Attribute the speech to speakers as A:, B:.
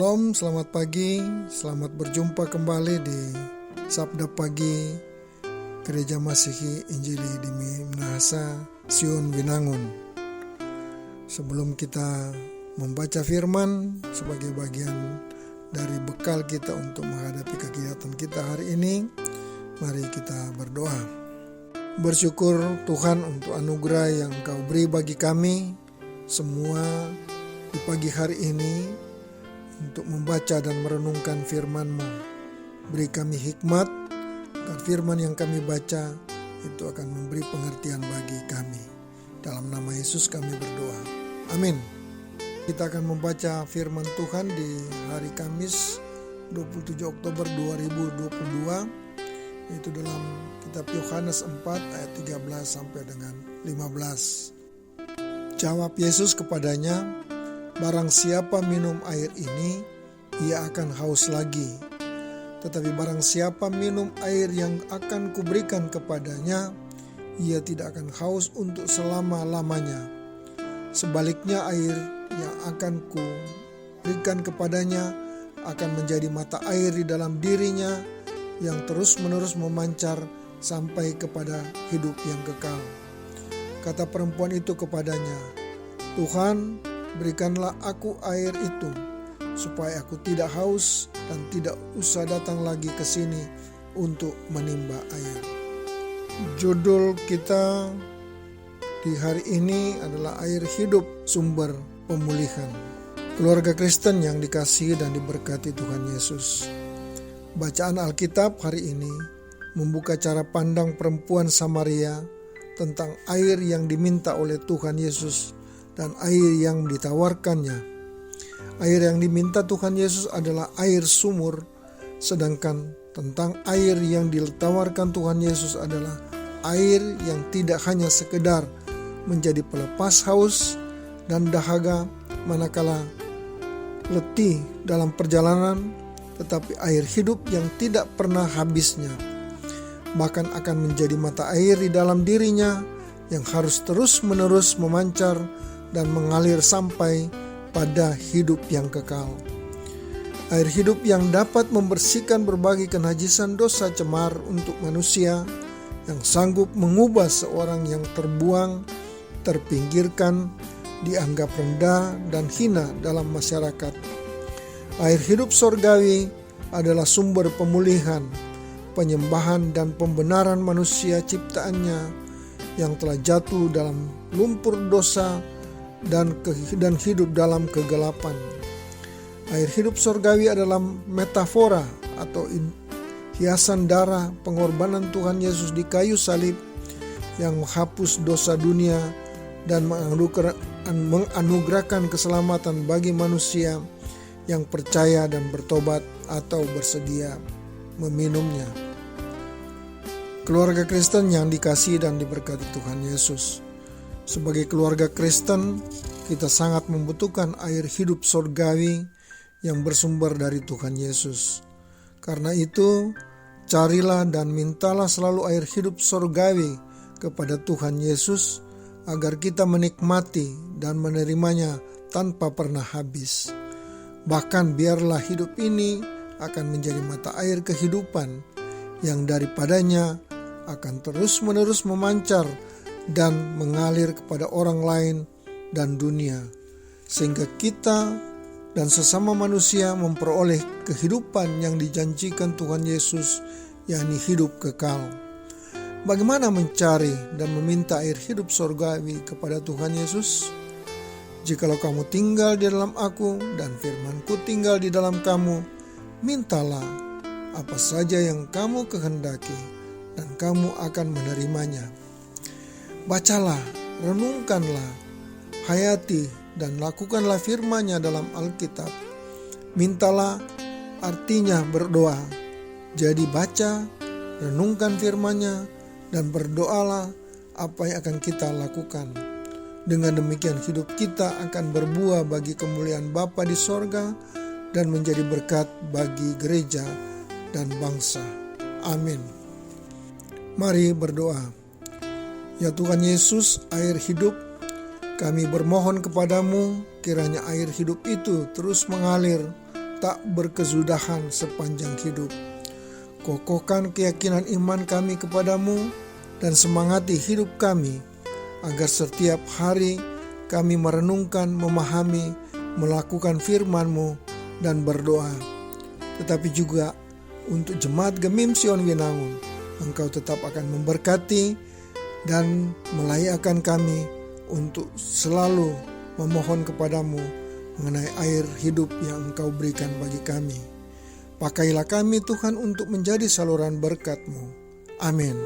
A: Shalom, selamat pagi, selamat berjumpa kembali di Sabda Pagi Gereja Masihi Injili di Minahasa, Sion, Winangun. Sebelum kita membaca firman sebagai bagian dari bekal kita untuk menghadapi kegiatan kita hari ini, mari kita berdoa. Bersyukur Tuhan untuk anugerah yang Engkau beri bagi kami semua di pagi hari ini untuk membaca dan merenungkan firman-Mu. Beri kami hikmat, dan firman yang kami baca itu akan memberi pengertian bagi kami. Dalam nama Yesus kami berdoa. Amin. Kita akan membaca firman Tuhan di hari Kamis 27 Oktober 2022, yaitu dalam kitab Yohanes 4 ayat 13 sampai dengan 15. Jawab Yesus kepadanya, "Barang siapa minum air ini, ia akan haus lagi. Tetapi barang siapa minum air yang akan kuberikan kepadanya, ia tidak akan haus untuk selama-lamanya. Sebaliknya air yang akan kuberikan kepadanya akan menjadi mata air di dalam dirinya yang terus-menerus memancar sampai kepada hidup yang kekal." Kata perempuan itu kepadanya, "Tuhan, berikanlah aku air itu, supaya aku tidak haus dan tidak usah datang lagi ke sini untuk menimba air." Judul kita di hari ini adalah air hidup, sumber pemulihan. Keluarga Kristen yang dikasihi dan diberkati Tuhan Yesus. Bacaan Alkitab hari ini membuka cara pandang perempuan Samaria tentang air yang diminta oleh Tuhan Yesus dan air yang ditawarkannya. Air yang diminta Tuhan Yesus adalah air sumur, sedangkan tentang air yang ditawarkan Tuhan Yesus adalah air yang tidak hanya sekedar menjadi pelepas haus dan dahaga manakala letih dalam perjalanan, tetapi air hidup yang tidak pernah habisnya. Bahkan akan menjadi mata air di dalam dirinya yang harus terus-menerus memancar dan mengalir sampai pada hidup yang kekal. Air hidup yang dapat membersihkan berbagai kenajisan dosa cemar untuk manusia, yang sanggup mengubah seorang yang terbuang, terpinggirkan, dianggap rendah dan hina dalam masyarakat. Air hidup sorgawi adalah sumber pemulihan, penyembahan dan pembenaran manusia ciptaannya yang telah jatuh dalam lumpur dosa dan hidup dalam kegelapan. Air hidup sorgawi adalah metafora atau hiasan darah pengorbanan Tuhan Yesus di kayu salib yang menghapus dosa dunia dan menganugerahkan keselamatan bagi manusia yang percaya dan bertobat atau bersedia meminumnya. Keluarga Kristen yang dikasihi dan diberkati Tuhan Yesus. Sebagai keluarga Kristen, kita sangat membutuhkan air hidup surgawi yang bersumber dari Tuhan Yesus. Karena itu, carilah dan mintalah selalu air hidup surgawi kepada Tuhan Yesus agar kita menikmati dan menerimanya tanpa pernah habis. Bahkan biarlah hidup ini akan menjadi mata air kehidupan yang daripadanya akan terus-menerus memancar dan mengalir kepada orang lain dan dunia, sehingga kita dan sesama manusia memperoleh kehidupan yang dijanjikan Tuhan Yesus, yakni hidup kekal. Bagaimana mencari dan meminta air hidup surgawi kepada Tuhan Yesus? "Jikalau kamu tinggal di dalam aku dan firman-Ku tinggal di dalam kamu, mintalah apa saja yang kamu kehendaki, dan kamu akan menerimanya." Bacalah, renungkanlah, hayati, dan lakukanlah firman-Nya dalam Alkitab. Mintalah artinya berdoa. Jadi baca, renungkan firman-Nya, dan berdoalah apa yang akan kita lakukan. Dengan demikian hidup kita akan berbuah bagi kemuliaan Bapa di sorga dan menjadi berkat bagi gereja dan bangsa. Amin. Mari berdoa. Ya Tuhan Yesus, air hidup, kami bermohon kepadamu kiranya air hidup itu terus mengalir tak berkesudahan sepanjang hidup. Kokohkan keyakinan iman kami kepadamu dan semangati hidup kami, agar setiap hari kami merenungkan, memahami, melakukan firman-Mu dan berdoa. Tetapi juga untuk jemaat Gemim Sion Winangun, Engkau tetap akan memberkati dan melayakkan kami untuk selalu memohon kepadamu mengenai air hidup yang Engkau berikan bagi kami. Pakailah kami Tuhan untuk menjadi saluran berkat-Mu. Amin.